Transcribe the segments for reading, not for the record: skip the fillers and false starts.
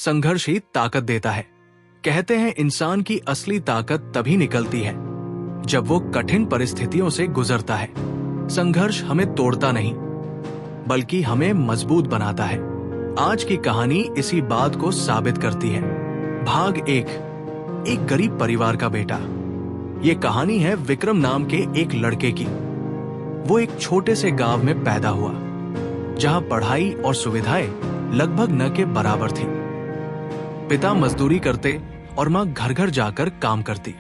संघर्ष ही ताकत देता है। कहते हैं इंसान की असली ताकत तभी निकलती है जब वो कठिन परिस्थितियों से गुजरता है। संघर्ष हमें तोड़ता नहीं बल्कि हमें मजबूत बनाता है। आज की कहानी इसी बात को साबित करती है। भाग एक गरीब परिवार का बेटा। ये कहानी है विक्रम नाम के एक लड़के की। वो एक छोटे से गांव में पैदा हुआ जहां पढ़ाई और सुविधाएं लगभग न के बराबर थी। पिता मजदूरी करते और मां घर घर जाकर काम करती।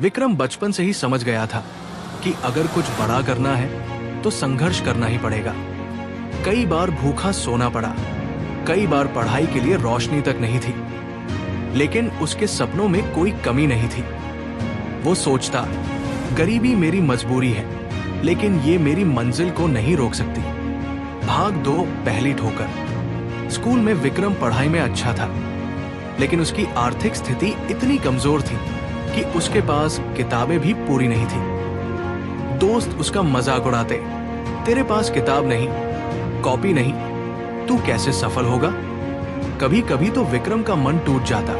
विक्रम बचपन से ही समझ गया था कि अगर कुछ बड़ा करना है तो संघर्ष करना ही पड़ेगा। कई बार भूखा सोना पड़ा, कई बार पढ़ाई के लिए रोशनी तक नहीं थी, लेकिन उसके सपनों में कोई कमी नहीं थी। वो सोचता, गरीबी मेरी मजबूरी है, लेकिन ये मेरी मंजिल को नहीं रोक सकती। भाग 2 पहली ठोकर। स्कूल में विक्रम पढ़ाई में अच्छा था, लेकिन उसकी आर्थिक स्थिति इतनी कमजोर थी कि उसके पास किताबें भी पूरी नहीं थी। दोस्त उसका मजाक उड़ाते, तेरे पास किताब नहीं, कॉपी नहीं, तू कैसे सफल होगा। कभी कभी तो विक्रम का मन टूट जाता,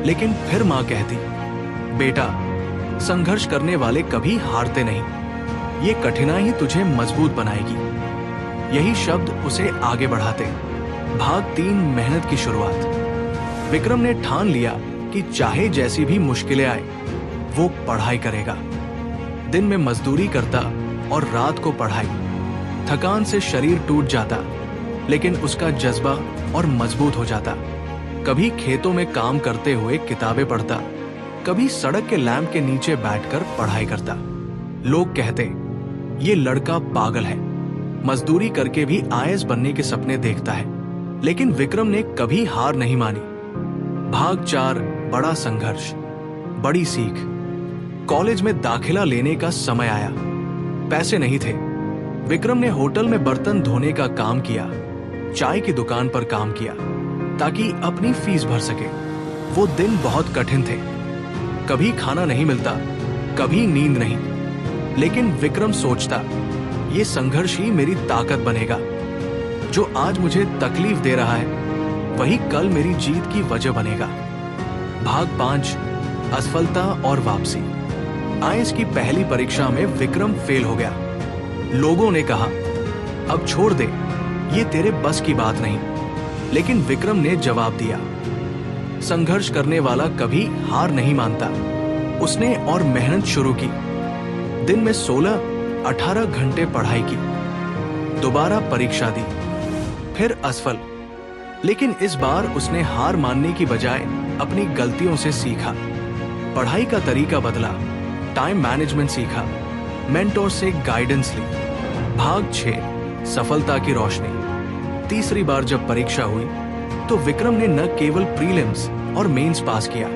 लेकिन फिर मां कहती, बेटा संघर्ष करने वाले कभी हारते नहीं, ये कठिनाई तुझे मजबूत बनाएगी। यही शब्द उसे आगे बढ़ाते। भाग 3 मेहनत की शुरुआत। विक्रम ने ठान लिया कि चाहे जैसी भी मुश्किलें आए वो पढ़ाई करेगा। दिन में मजदूरी करता और रात को पढ़ाई। थकान से शरीर टूट जाता, लेकिन उसका जज्बा और मजबूत हो जाता। कभी खेतों में काम करते हुए किताबें पढ़ता, कभी सड़क के लैंप के नीचे बैठकर पढ़ाई करता। लोग कहते, ये लड़का पागल है, मजदूरी करके भी आईएएस बनने के सपने देखता है। लेकिन विक्रम ने कभी हार नहीं मानी। भाग 4 बड़ा संघर्ष, बड़ी सीख। कॉलेज में दाखिला लेने का समय आया। पैसे नहीं थे। विक्रम ने होटल में बर्तन धोने का काम किया, चाय की दुकान पर काम किया ताकि अपनी फीस भर सके। वो दिन बहुत कठिन थे। कभी खाना नहीं मिलता, कभी नींद नहीं, लेकिन विक्रम सोचता, ये संघर्ष ही मेरी ताकत बनेगा। जो आज मुझे तकलीफ दे रहा है वही कल मेरी जीत की वजह बनेगा। भाग 5 असफलता और वापसी। आईएएस की पहली परीक्षा में विक्रम फेल हो गया। लोगों ने कहा, अब छोड़ दे, ये तेरे बस की बात नहीं। लेकिन विक्रम ने जवाब दिया, संघर्ष करने वाला कभी हार नहीं मानता। उसने और मेहनत शुरू की। दिन में 16-18 घंटे पढ़ाई की। दोबारा परीक्षा दी, फिर असफल। लेकिन इस बार उसने हार मानने की बजाय अपनी गलतियों से सीखा। पढ़ाई का तरीका बदला, टाइम मैनेजमेंट सीखा, मेंटोर से गाइडेंस ली। भाग 6 सफलता की रोशनी। तीसरी बार जब परीक्षा हुई तो विक्रम ने न केवल प्रीलिम्स और मेंस पास किया,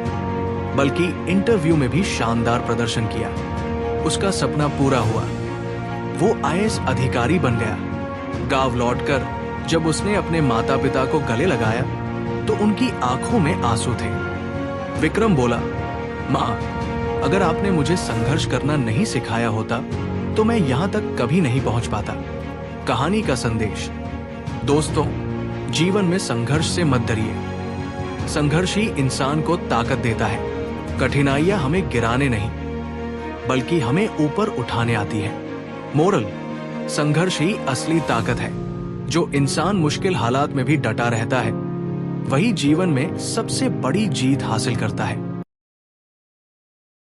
बल्कि इंटरव्यू में भी शानदार प्रदर्शन किया। उसका सपना पूरा हुआ। वो आईएएस अधिकारी बन गया। गांव लौटकर जब उसने अपने माता पिता को गले लगाया तो उनकी आंखों में आंसू थे। विक्रम बोला, मां, अगर आपने मुझे संघर्ष करना नहीं सिखाया होता तो मैं यहां तक कभी नहीं पहुंच पाता। कहानी का संदेश, दोस्तों, जीवन में संघर्ष से मत डरिए। संघर्ष ही इंसान को ताकत देता है। कठिनाइयां हमें गिराने नहीं बल्कि हमें ऊपर उठाने आती है। मोरल, संघर्ष ही असली ताकत है। जो इंसान मुश्किल हालात में भी डटा रहता है वही जीवन में सबसे बड़ी जीत हासिल करता है।